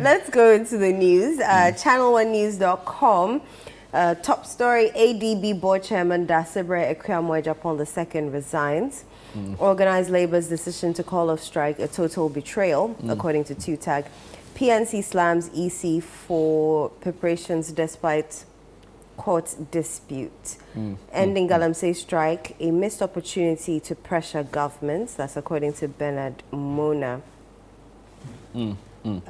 Let's go into the news. ChannelOneNews.com. Top story, ADB board chairman Dasibre Ekwuamoah Japan II resigns. Organized Labour's decision to call off strike a total betrayal, according to TUTAG. PNC slams EC for preparations despite court dispute. Ending Galamsey strike, a missed opportunity to pressure governments. That's according to Bernard Mona.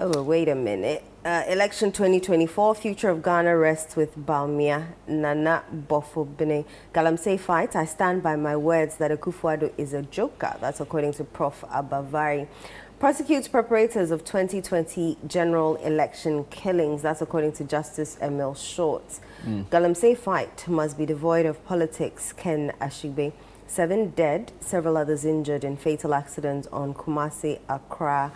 Oh, wait a minute. Election 2024, future of Ghana rests with Baumia Nana Bofobene. Galamsey fight, I stand by my words that Akufo Addo is a joker. That's according to Prof Abavare. Prosecutes preparators of 2020 general election killings. That's according to Justice Emil Short. Galamsey fight must be devoid of politics. Ken Ashigbe. 7 dead, several others injured in fatal accident on Kumasi-Accra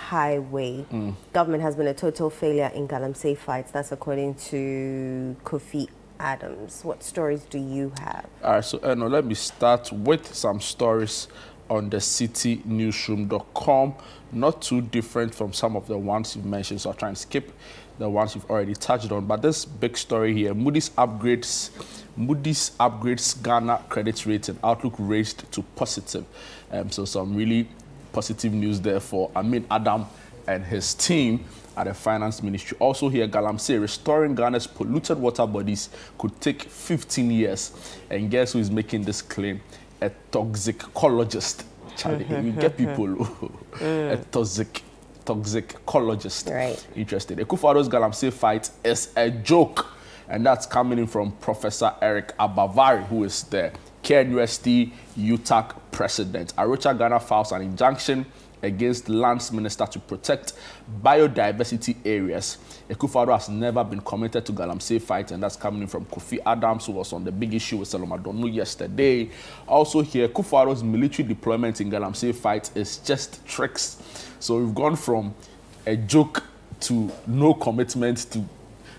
Highway. Government has been a total failure in Galamsey fights. That's according to Kofi Adams. What stories do you have? All right, so let me start with some stories on the citynewsroom.com. Not too different from some of the ones you've mentioned, so I'll try and skip the ones you've already touched on. But this big story here, Moody's upgrades Ghana credit rating, outlook raised to positive. So some really positive news there for Amin Adam and his team at the Finance Ministry. Also here, Galamsey, restoring Ghana's polluted water bodies could take 15 years. And guess who is making this claim? A toxicologist. Charlie, you get people a toxicologist. Right. Interested. Akufo Addo's Galamsey fight is a joke. And that's coming in from Professor Prof Abavare, who is the KNUST UTAC president. Arocha Ghana files an injunction against Lands Minister to protect biodiversity areas. Akufo Addo has never been committed to Galamsey fight, and that's coming in from Kofi Adams, who was on the big issue with Saloma Donu yesterday. Also here, Akufo Addo's military deployment in Galamsey fight is just tricks. So we've gone from a joke to no commitment to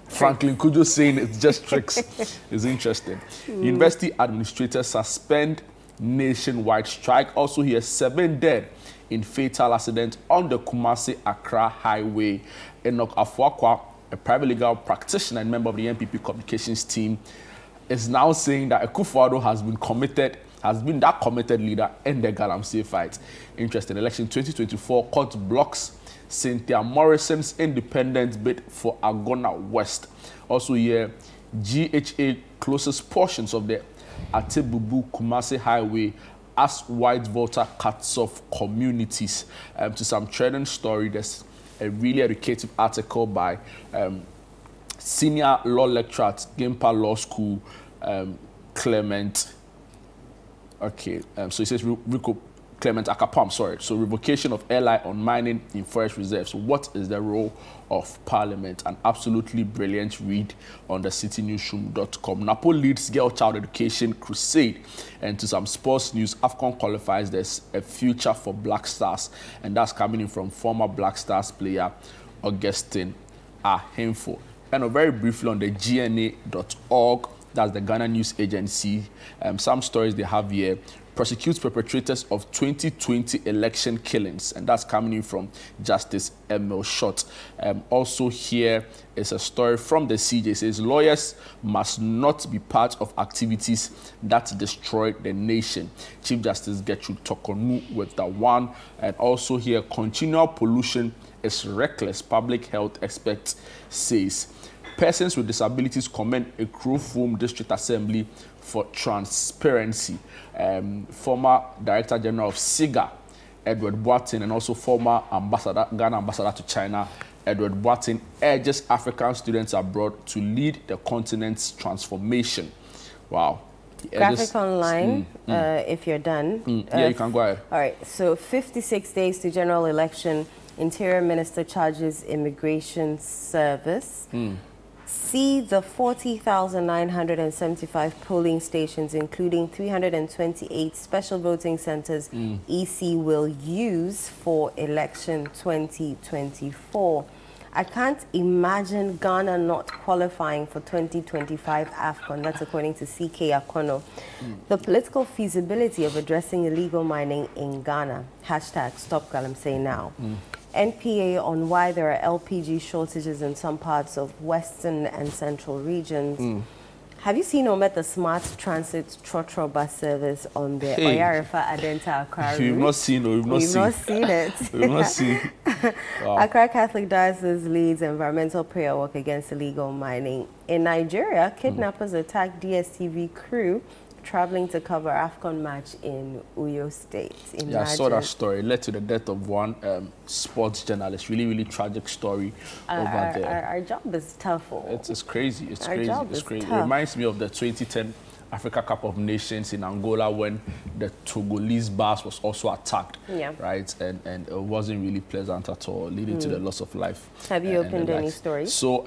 Franklin Kujo saying it's just tricks. It's interesting. University administrators suspend nationwide strike. Also here, 7 dead in fatal accident on the Kumasi-Accra Highway. Enoch Afuakwa, a private legal practitioner and member of the NPP communications team, is now saying that Akufo Addo has been that committed leader in the Galamsey fight. Interesting. Election 2024, court blocks Cynthia Morrison's independent bid for Agona West. Also here, GHA closes portions of the Atebubu Kumasi Highway as white voter cuts off communities. To some trending story, there's a really educative article by senior law lecturer at Gimpa Law School, Clement. Okay, so it says Clement Akapam, sorry. So revocation of LI on mining in forest reserves. What is the role of Parliament? An absolutely brilliant read on the citynewsroom.com. Napo leads girl child education crusade. And to some sports news, AFCON qualifies. There's a future for Black Stars. And that's coming in from former Black Stars player Augustine Ahemfo. And very briefly on the GNA.org, that's the Ghana News Agency. Some stories they have here. Prosecutes perpetrators of 2020 election killings, and that's coming in from Justice Emil Short. Also here is a story from the CJ. It says lawyers must not be part of activities that destroy the nation. Chief Justice Gertrude Tokonu with the one. And also here, continual pollution is reckless, public health expert says. Persons with disabilities commend a Krofum District Assembly for transparency. Former Director General of SIGA, Edward Boateng, and also former Ghana Ambassador to China, Edward Boateng, urges African students abroad to lead the continent's transformation. Wow. Graphic online, if you're done. Yeah, you can go ahead. All right, so 56 days to general election. Interior Minister charges Immigration Service. See the 40,975 polling stations, including 328 special voting centers, EC will use for election 2024. I can't imagine Ghana not qualifying for 2025 AFCON. That's according to CK Akono. The political feasibility of addressing illegal mining in Ghana. Hashtag Stop Galamsey Now. NPA on why there are LPG shortages in some parts of western and central regions. Have you seen or met the Smart Transit Trotro bus service on the Oyarifa Adenta Accra route? You've not seen or you've not seen. Not seen it. We've not seen. Wow. Accra Catholic Diocese leads environmental prayer work against illegal mining. In Nigeria, kidnappers attacked DSTV crew traveling to cover AFCON match in Uyo State. Imagine. Yeah, I saw that story. It led to the death of one sports journalist. Really, really tragic story over there. Our job is tough. It's crazy. It's our crazy. Job it's is crazy. tough. It reminds me of the 2010 Africa Cup of Nations in Angola when the Togolese bus was also attacked. Yeah. Right, and it wasn't really pleasant at all, leading to the loss of life. Have you opened any stories? So,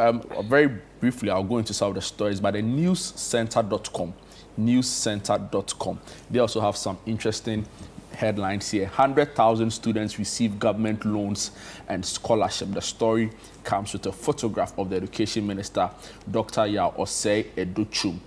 very briefly, I'll go into some of the stories. But the newscenter.com. Newscenter.com. They also have some interesting headlines here. 100,000 students receive government loans and scholarship. The story comes with a photograph of the Education Minister, Dr. Yao Osei Edochum.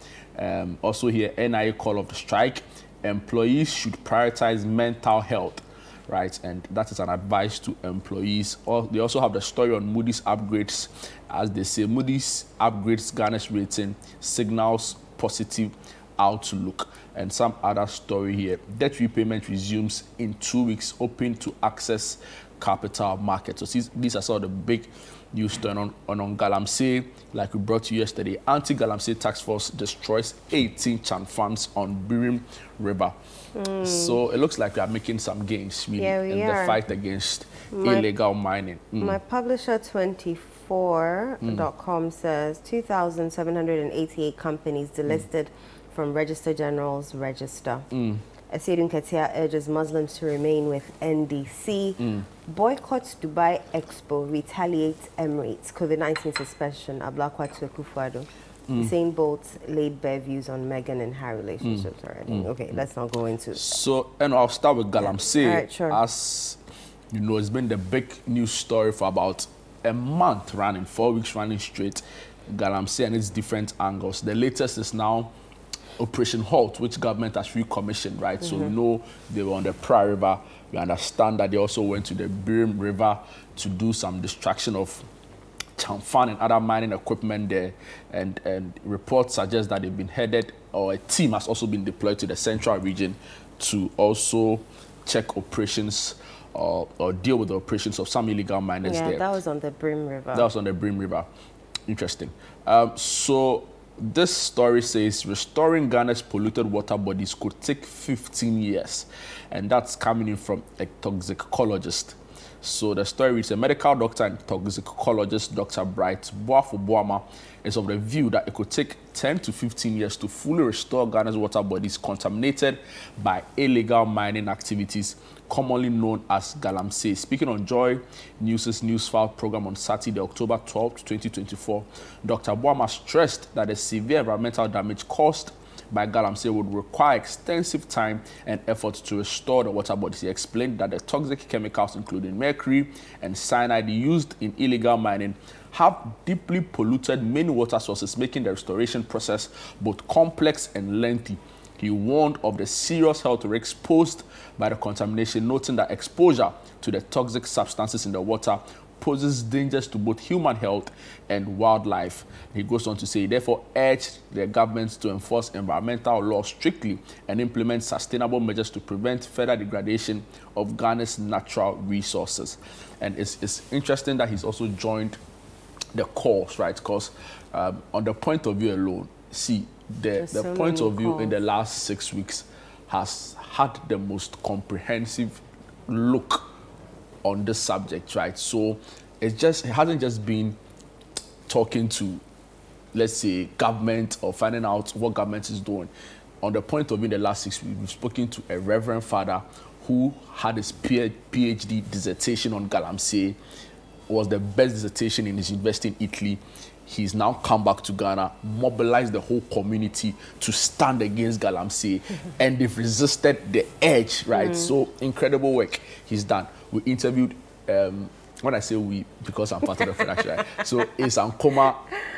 Also here, NIA call of the strike. Employees should prioritize mental health, right? And that is an advice to employees. They also have the story on Moody's upgrades. As they say, Moody's upgrades Ghana's rating, signals positive outlook. And some other story here. Debt repayment resumes in 2 weeks, open to access capital market. So these are some of the big news story on Galamsey. Like we brought you yesterday, anti-Galamsey task force destroys 18 chan funds on Birim River. So it looks like we are making some gains really, in the fight against illegal mining. My publisher 24.com says 2,788 companies delisted from Register General's register. Asidun Ketia urges Muslims to remain with NDC. Boycotts Dubai Expo, retaliates Emirates. COVID-19 suspension, Ablakwa to Akufo Addo. Usain Bolt laid bare views on Meghan and Harry relationships already. Okay, let's not go into that. So, and I'll start with Galamsey. Right, sure. As you know, it's been the big news story for about a month running, 4 weeks running straight. Galamsey and its different angles. The latest is now Operation Halt, which government has recommissioned, right? So we know they were on the Pra River. We understand that they also went to the Birim River to do some destruction of Chamfan and other mining equipment there. And reports suggest that they've been headed, or a team has also been deployed to the central region to also check operations or deal with the operations of some illegal miners there. Yeah, that was on the Birim River. That was on the Birim River. Interesting. So this story says restoring Ghana's polluted water bodies could take 15 years. And that's coming in from a toxicologist. So the story reads, a medical doctor and toxicologist, Dr. Bright Boafo-Boama, is of the view that it could take 10 to 15 years to fully restore Ghana's water bodies contaminated by illegal mining activities, commonly known as Galamsey. Speaking on Joy News' Newsfile program on Saturday, October 12, 2024, Dr. Boama stressed that the severe environmental damage caused by Galamsey would require extensive time and effort to restore the water bodies. He explained that the toxic chemicals, including mercury and cyanide used in illegal mining, have deeply polluted many water sources, making the restoration process both complex and lengthy. He warned of the serious health risks posed by the contamination, noting that exposure to the toxic substances in the water poses dangers to both human health and wildlife. He goes on to say, therefore, urged the governments to enforce environmental laws strictly and implement sustainable measures to prevent further degradation of Ghana's natural resources. And it's interesting that he's also joined the cause, right? Because on the point of view alone, see, the point of view in the last 6 weeks has had the most comprehensive look on this subject, right? So it hasn't just been talking to, let's say, government or finding out what government is doing. On the point of view in the last 6 weeks, we've spoken to a reverend father who had his PhD dissertation on Galamsey. It was the best dissertation in his university in Italy. He's now come back to Ghana, mobilized the whole community to stand against Galamsey, and they've resisted the edge, right? So incredible work he's done. We interviewed, when I say we, because I'm part of the production, right? So Asankoma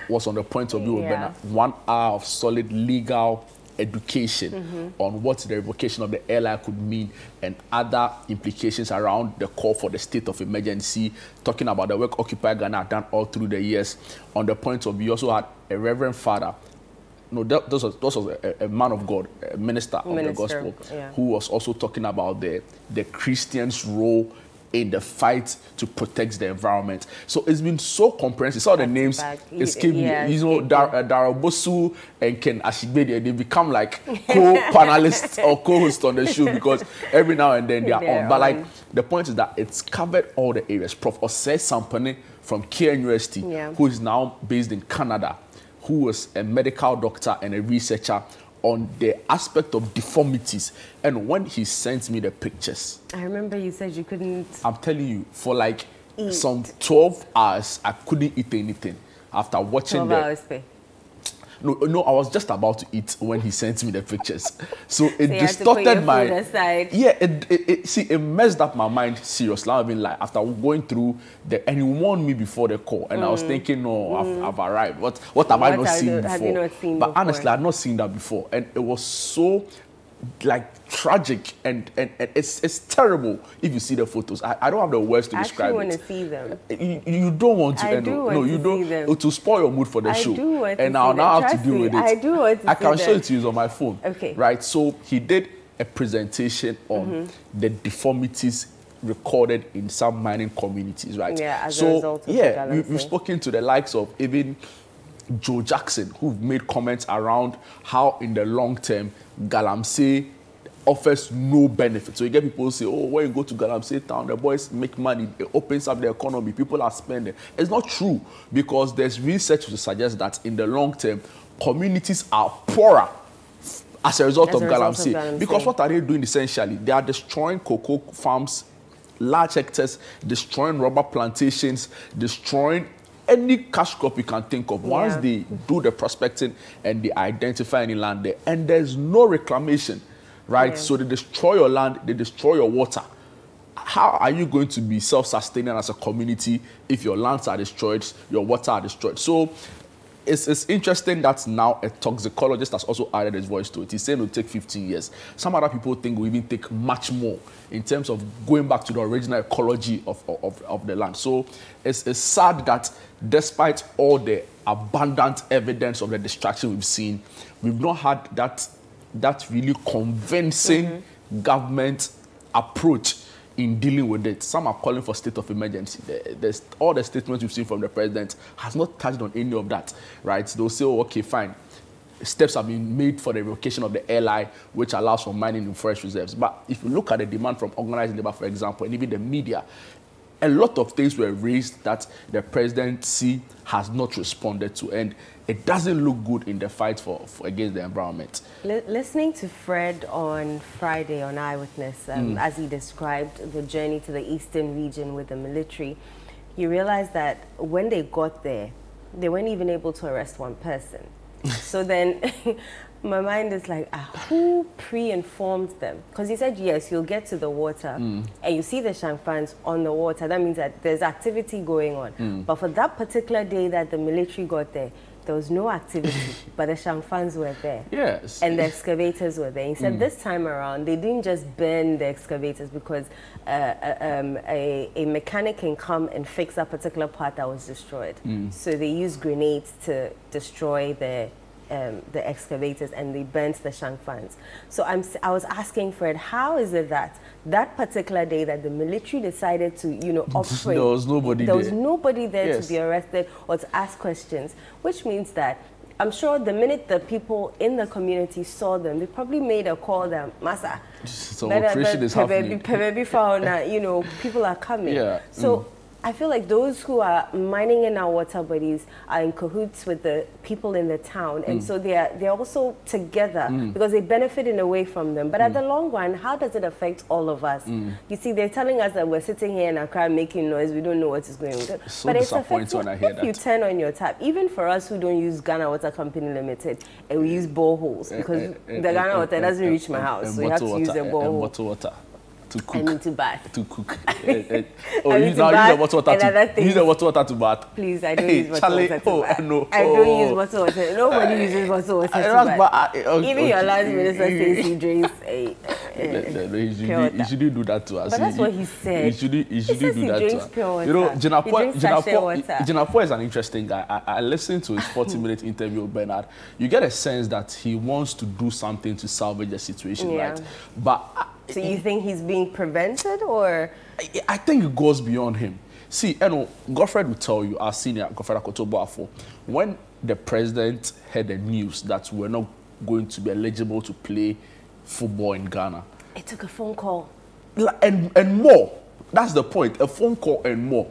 was on the point of view of 1 hour of solid legal education on what the revocation of the airline could mean and other implications around the call for the state of emergency, talking about the work Occupy Ghana had done all through the years. On the point of view, also had a reverend father, no, that was a man of God, a minister of the gospel, who was also talking about the Christians' role in the fight to protect the environment. So it's been so comprehensive. All the names escape me. You know, Owusu and Ken Ashigbede, they become like co-panelists or co-hosts on the show because every now and then they are on. But like the point is that it's covered all the areas. Prof Osei Sampane from KNUST, who is now based in Canada, who was a medical doctor and a researcher on the aspect of deformities. And when he sent me the pictures, I remember you said you couldn't. I'm telling you, for like some 12 hours, I couldn't eat anything after watching 12 hours pay. No, I was just about to eat when he sent me the pictures. So it distorted my... Yeah, it messed up my mind seriously. I mean, like, after going through and he warned me before the call, and I was thinking, no, I've arrived. What have I not seen before? Have you not seen but before? Honestly, I've not seen that before. And it was so, like, tragic and it's terrible if you see the photos. I don't have the words to describe it. I actually want to see them. You don't want to. I do want to see them. To spoil your mood for the show. I do want to and I'll now have to deal with it. I do want to see them. I can show it to you on my phone. Okay. Right. So he did a presentation on the deformities recorded in some mining communities. Right. Yeah. As a result of the Galam we've spoken to the likes of even Joe Jackson, who've made comments around how in the long term Galamsey offers no benefit. So you get people who say, oh, when you go to Galamsey town, the boys make money, it opens up the economy, people are spending. It's not true, because there's research to suggest that in the long term, communities are poorer as a result of Galamsey. Because what are they doing essentially? They are destroying cocoa farms, large hectares, destroying rubber plantations, destroying any cash crop you can think of. Once they do the prospecting and they identify any land there, and there's no reclamation, right? So they destroy your land, they destroy your water. How are you going to be self-sustaining as a community if your lands are destroyed, your water are destroyed? So it's interesting that now a toxicologist has also added his voice to it. He's saying it will take 15 years. Some other people think it will even take much more in terms of going back to the original ecology of the land. So it's sad that despite all the abundant evidence of the destruction we've seen, we've not had that really convincing government approach in dealing with it. Some are calling for state of emergency. All the statements we've seen from the president has not touched on any of that, right? They'll say, oh, okay, fine. Steps have been made for the revocation of the airline, which allows for mining in forest reserves. But if you look at the demand from organized labor, for example, and even the media, a lot of things were raised that the presidency has not responded to, and it doesn't look good in the fight for against the environment. Listening to Fred on Friday on Eyewitness, as he described the journey to the eastern region with the military, you realize that when they got there, they weren't even able to arrest one person. So then my mind is like, who pre-informed them? Because he said, yes, you'll get to the water and you see the Shangfans on the water. That means that there's activity going on. But for that particular day that the military got there was no activity, but the Shangfans were there. Yes. And the excavators were there. He said this time around, they didn't just burn the excavators because a mechanic can come and fix a particular part that was destroyed. So they used grenades to destroy the excavators, and they burnt the Shangfans. So I was asking Fred, how is it that particular day that the military decided to, operate, there was nobody there to be arrested or to ask questions, which means that I'm sure the minute the people in the community saw them, they probably made a call that, Masa, so operation is happening. People are coming. So I feel like those who are mining in our water bodies are in cahoots with the people in the town, and so they're also together because they benefit in a way from them. But at the long run, how does it affect all of us? You see, they're telling us that we're sitting here in Accra making noise, we don't know what is going on. So but it's disappointing when I hear that. If you turn on your tap, even for us who don't use Ghana Water Company Limited, and we use boreholes because the Ghana Water doesn't reach my house, so you have to use a borehole. Bottled water. To cook. I need to bath. To cook. I use need the to bath water to use the water to bath. Please, I don't use bottled water to bath. No. I don't use bottled water. Nobody uses bottled water to bath. Even your last minister says he drinks he shouldn't do that to us. But that's what he said. He shouldn't do that to us. Pure water. You know, Jinapo is an interesting guy. I listened to his 40-minute interview with Bernard. You get a sense that he wants to do something to salvage the situation, right? But so you think he's being prevented, or? I think it goes beyond him. See, Godfred will tell you, our senior, Godfred Akoto-Boafo, when the president heard the news that we're not going to be eligible to play football in Ghana, it took a phone call. And more. That's the point. A phone call and more.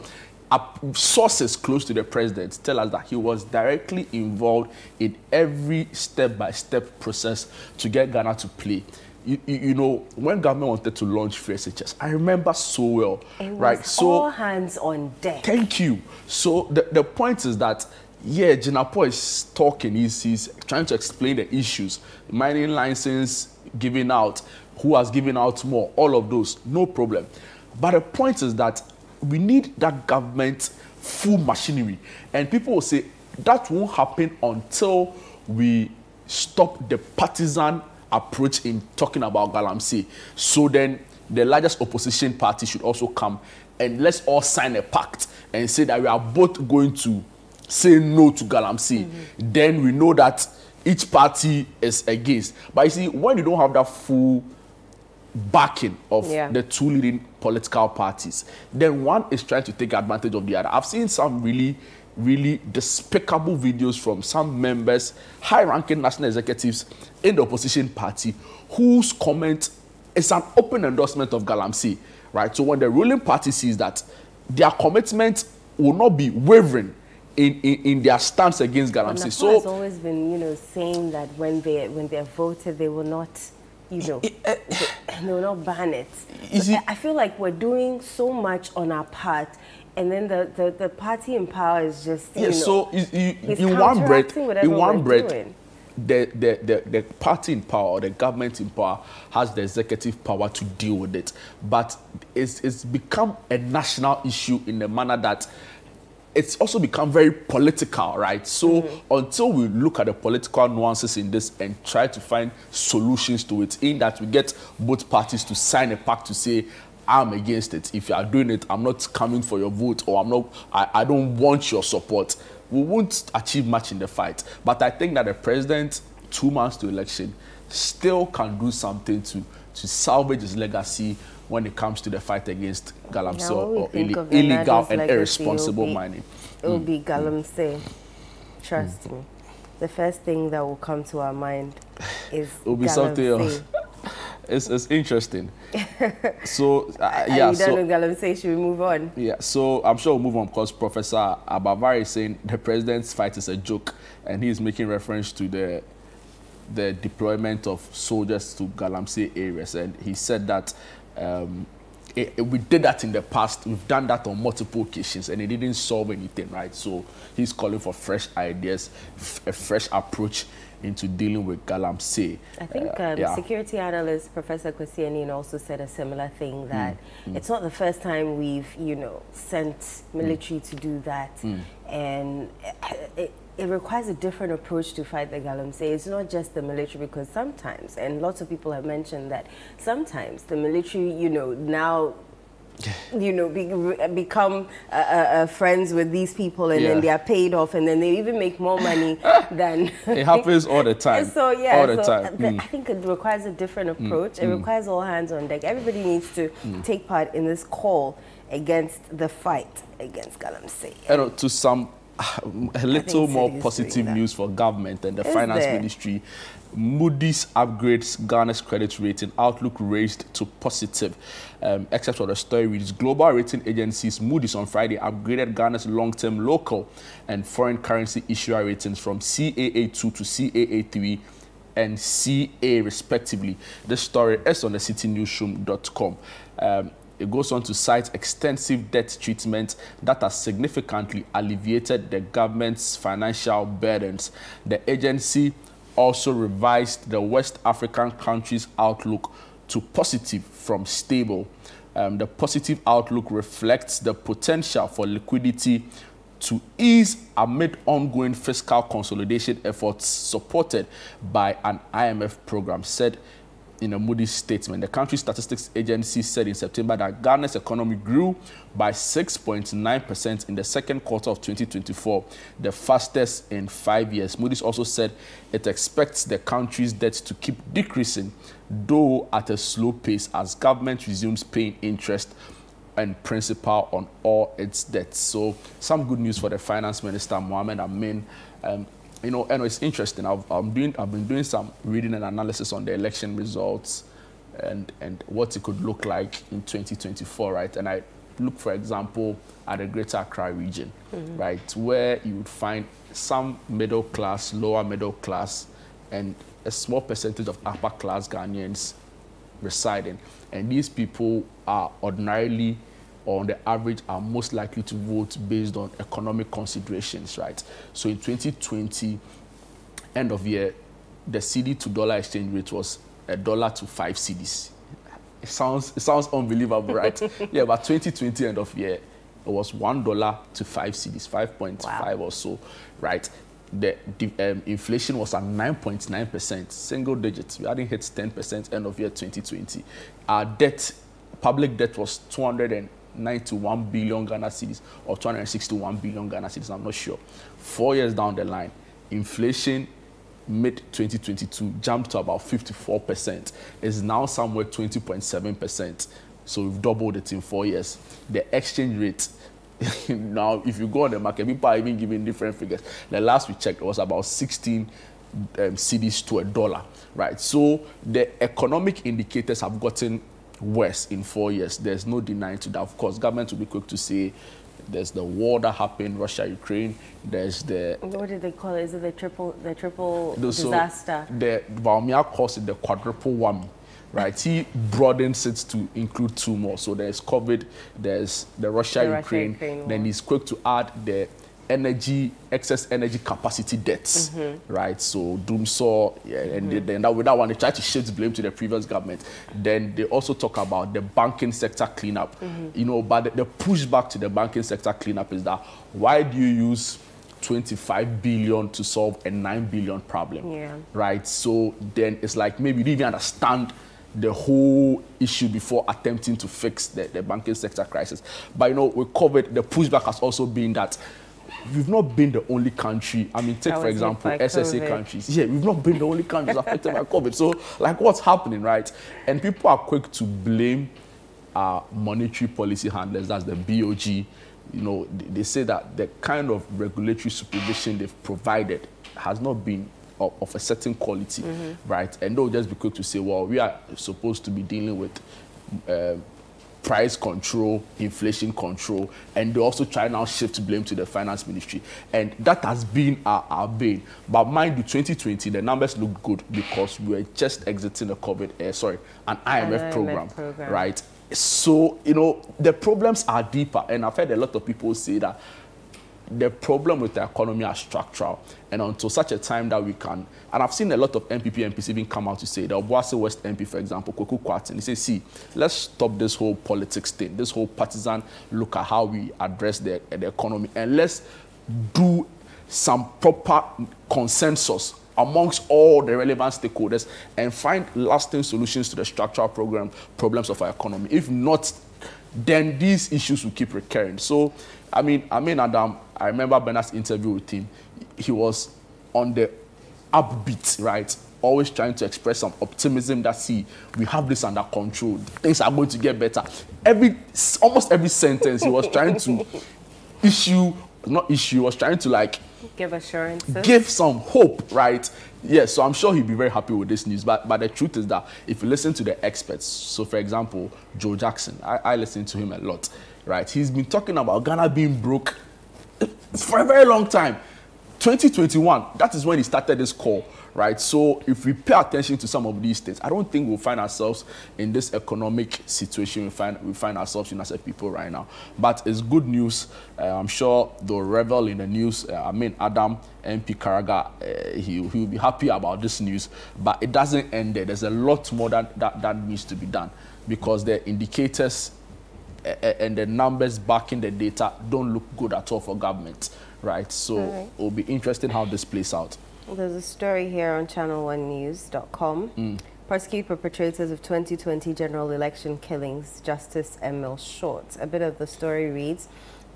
Sources close to the president tell us that he was directly involved in every step-by-step process to get Ghana to play. You know, when government wanted to launch free SHS, I remember so well. It was right? So all hands on deck. Thank you. So the point is that, yeah, Jinapo is talking. He's trying to explain the issues. Mining license giving out, who has given out more, all of those, no problem. But the point is that we need that government full machinery. And people will say that won't happen until we stop the partisan approach in talking about Galamsey. So then the largest opposition party should also come and let's all sign a pact and say that we are both going to say no to Galamsey. Then we know that each party is against. But you see, when you don't have that full backing of the two leading political parties, then one is trying to take advantage of the other. I've seen some really despicable videos from some members, high-ranking national executives in the opposition party, whose comment is an open endorsement of Galamsey, right? So when the ruling party sees that, their commitment will not be wavering in their stance against Galamsey. So has always been, you know, saying that when they're voted, they will not, you know, they will not ban it. So I feel like we're doing so much on our part, and then the party in power is just, you know, so in one breath, the party in power or the government in power has the executive power to deal with it. But it's become a national issue in the manner that it's also become very political, right? So until we look at the political nuances in this and try to find solutions to it, in that we get both parties to sign a pact to say, I'm against it. If you are doing it, I'm not coming for your vote, or I don't want your support, we won't achieve much in the fight. But I think that the president, 2 months to election, still can do something to salvage his legacy when it comes to the fight against Galamsey or illegal and irresponsible mining. It will be Galamsey. Trust me. The first thing that will come to our mind is it will be something else. It's interesting. So, yeah. So Galamsey, should we move on? Yeah, so I'm sure we'll move on because Professor Abavare is saying the president's fight is a joke, and he's making reference to the deployment of soldiers to Galamsey areas, and he said that we did that in the past. We've done that on multiple occasions, and it didn't solve anything, right? So he's calling for fresh ideas, a fresh approach into dealing with Galamsey. I think security analyst Professor Kwesi also said a similar thing, that it's not the first time we've, you know, sent military to do that, and it requires a different approach to fight the Galamsey. It's not just the military, because sometimes, and lots of people have mentioned that sometimes the military, you know, now, you know, become friends with these people, and then they are paid off, and then they even make more money than... It happens all the time. So, yeah, all the time. I think it requires a different approach. It requires all hands on deck. Everybody needs to take part in this call against the fight against Galamsey. And to some... a little more positive news for government and the finance ministry. Moody's upgrades Ghana's credit rating, outlook raised to positive. Except for the story reads, global rating agencies Moody's on Friday upgraded Ghana's long-term local and foreign currency issuer ratings from CAA2 to CAA3 and CA respectively. This story is on the citynewsroom.com. It goes on to cite extensive debt treatment that has significantly alleviated the government's financial burdens. The agency also revised the West African countries' outlook to positive from stable. The positive outlook reflects the potential for liquidity to ease amid ongoing fiscal consolidation efforts supported by an IMF program, said in a Moody statement. The country statistics agency said in September that Ghana's economy grew by 6.9% in the second quarter of 2024, the fastest in 5 years. Moody's also said it expects the country's debt to keep decreasing, though at a slow pace, as government resumes paying interest and principal on all its debts. So some good news for the finance minister, Mohamed Amin. You know, and it's interesting. I've been doing some reading and analysis on the election results and what it could look like in 2024, right? And I look, for example, at the Greater Accra region, right, where you would find some middle class, lower middle class, and a small percentage of upper class Ghanaians residing. And these people are ordinarily, or on the average, are most likely to vote based on economic considerations, right? So in 2020, end of year, the CD to dollar exchange rate was $1 to 5 cedis. It sounds unbelievable, right? Yeah, but 2020 end of year, it was $1 to 5 cedis, 5.5 or so, right? The inflation was at 9.9%, single digits. We hadn't hit 10% end of year 2020. Our debt, public debt, was 291 billion Ghana cedis or 261 billion Ghana cedis, I'm not sure. 4 years down the line, inflation mid-2022 jumped to about 54%. It's now somewhere 20.7%. So we've doubled it in 4 years. The exchange rate, now if you go on the market, people are even giving different figures. The last we checked, it was about 16 cedis to $1, right? So the economic indicators have gotten worse in 4 years. There's no denying to that. Of course, government will be quick to say there's the war that happened, Russia, Ukraine. There's the, what did they call it? Is it the triple disaster? The Valmia calls it the quadruple whammy, right? He broadens it to include two more. So there's COVID, there's the Russia, Ukraine. Then he's quick to add the excess energy capacity debts, right? So Doomsaw, yeah, and then with that one, they try to shift blame to the previous government. Then they also talk about the banking sector cleanup. You know, but the pushback to the banking sector cleanup is that why do you use 25 billion to solve a 9 billion problem? Yeah. Right? So then it's like maybe you didn't even understand the whole issue before attempting to fix the banking sector crisis. But you know, with COVID, the pushback has also been that we've not been the only country. I mean, take for example SSA countries. Yeah, we've not been the only countries affected by COVID. So, like, what's happening, right? And people are quick to blame monetary policy handlers, that's the BOG. You know, they say that the kind of regulatory supervision they've provided has not been of a certain quality, right? And they'll just be quick to say, well, we are supposed to be dealing with price control, inflation control, and they also try now shift blame to the finance ministry. And that has been our bane. But mind you, 2020, the numbers look good because we were just exiting an IMF program, right? So, you know, the problems are deeper. And I've heard a lot of people say that the problem with the economy are structural, and until such a time that we can, and I've seen a lot of NPP MPs even come out to say, the Obuasi West MP, for example, Kweku Kwarteng, he says, see, let's stop this whole politics thing, this whole partisan look at how we address the economy, and let's do some proper consensus amongst all the relevant stakeholders and find lasting solutions to the structural problems of our economy. If not, then these issues will keep recurring. So, I mean, Adam, I remember Bernard's interview with him. He was on the upbeat, right? Always trying to express some optimism that, see, we have this under control. Things are going to get better. Almost every sentence he was trying to was trying to like give assurances, give some hope, right? Yes, so I'm sure he'll be very happy with this news. But the truth is that if you listen to the experts, so for example, Joe Jackson, I listen to him a lot, right? He's been talking about Ghana being broke for a very long time. 2021, that is when he started this call, right? So if we pay attention to some of these things, I don't think we'll find ourselves in this economic situation we find ourselves in as a people right now. But it's good news. I'm sure they'll revel in the news. Adam MP Karaga, he'll be happy about this news. But it doesn't end there. There's a lot more that needs to be done, because the indicators and the numbers backing the data don't look good at all for government, right? So it'll be interesting how this plays out. There's a story here on ChannelOneNews.com. Prosecute perpetrators of 2020 general election killings, Justice Emil Short. A bit of the story reads,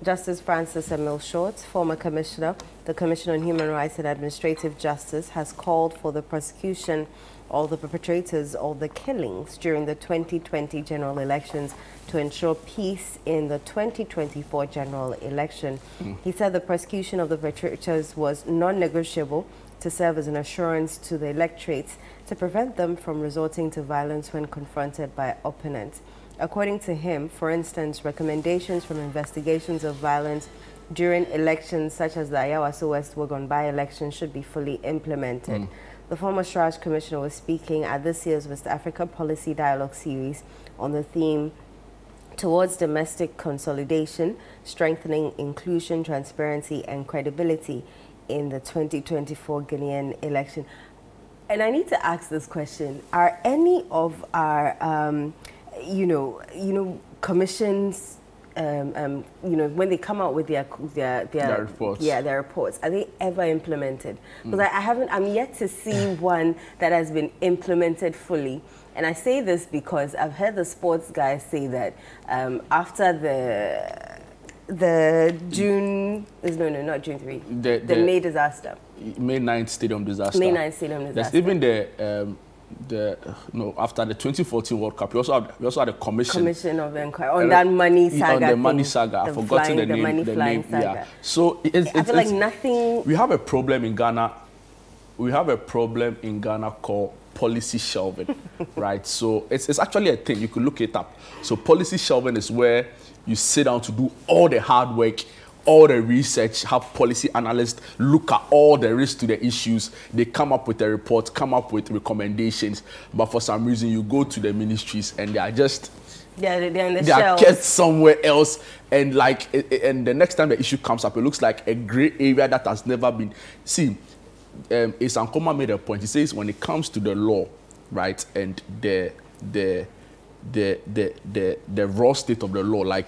Justice Francis Emil Short, former commissioner, the Commission on Human Rights and Administrative Justice, has called for the prosecution of the perpetrators of the killings during the 2020 general elections to ensure peace in the 2024 general election. He said the prosecution of the perpetrators was non-negotiable to serve as an assurance to the electorates to prevent them from resorting to violence when confronted by opponents. According to him, for instance, recommendations from investigations of violence during elections such as the Ayawaso West Wuogon by-election should be fully implemented. The former Shraj Commissioner was speaking at this year's West Africa Policy Dialogue Series on the theme towards domestic consolidation, strengthening inclusion, transparency and credibility in the 2024 Guinean election. And I need to ask this question. Are any of our, commissions, when they come out with their reports, their reports, are they ever implemented? Because I'm yet to see one that has been implemented fully. And I say this because I've heard the sports guys say that after the June, not June 3, the May disaster. May 9th stadium disaster. May 9th stadium disaster. There's even after the 2014 World Cup, we also had a commission of inquiry on that money saga. On the money saga, I've forgotten the name. Saga. Yeah. So I feel like nothing. We have a problem in Ghana. We have a problem in Ghana called policy shelving, right? So it's actually a thing. You could look it up. So policy shelving is where you sit down to do all the hard work, all the research, have policy analysts look at all there is to the issues. They come up with a report, come up with recommendations, but for some reason you go to the ministries and they are just they're in the they are kept somewhere else, and and the next time the issue comes up, it looks like a gray area that has never been seen. Isankoma made a point. He says when it comes to the law, right, and the raw state of the law, like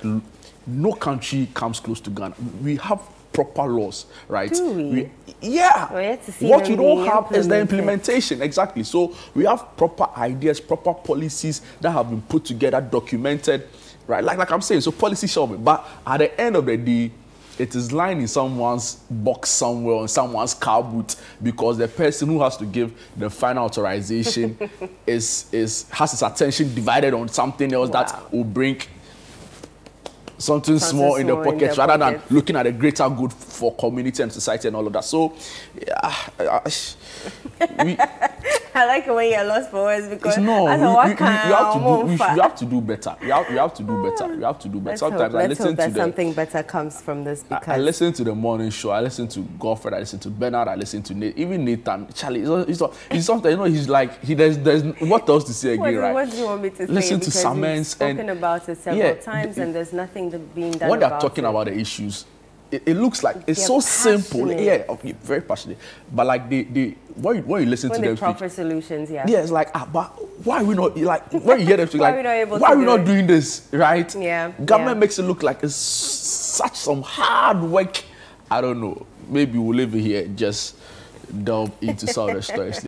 no country comes close to Ghana. We have proper laws, right? Do we? Yeah. What you don't have is the implementation. Exactly. So we have proper ideas, proper policies that have been put together, documented, right? Like I'm saying, so policy shelving. But at the end of the day, it is lying in someone's box somewhere, on someone's car boot, because the person who has to give the final authorization has his attention divided on something else that will bring something small in the pocket, rather than looking at the greater good for community and society and all of that. So, I like when you're lost for words, because we have to do better. We have to do better. We have to do better. Sometimes I listen to something better comes from this, because I listen to the morning show. I listen to Godfred. I listen to Bernard. I listen to even Nathan. Charlie. He's something. He's like there's what else to say again, right? What do you want me to say? Listen to Samens. Spoken about it several times, and there's nothing being done. When they're talking about the issues, it looks like it's so simple. Yeah, very passionate. But like when you listen to them, proper solutions. Yeah, it's like but why are we not when you hear them speak, like why are we not doing this, right? Yeah, government makes it look like it's such some hard work. I don't know. Maybe we'll leave it here, just delve into some of the stories.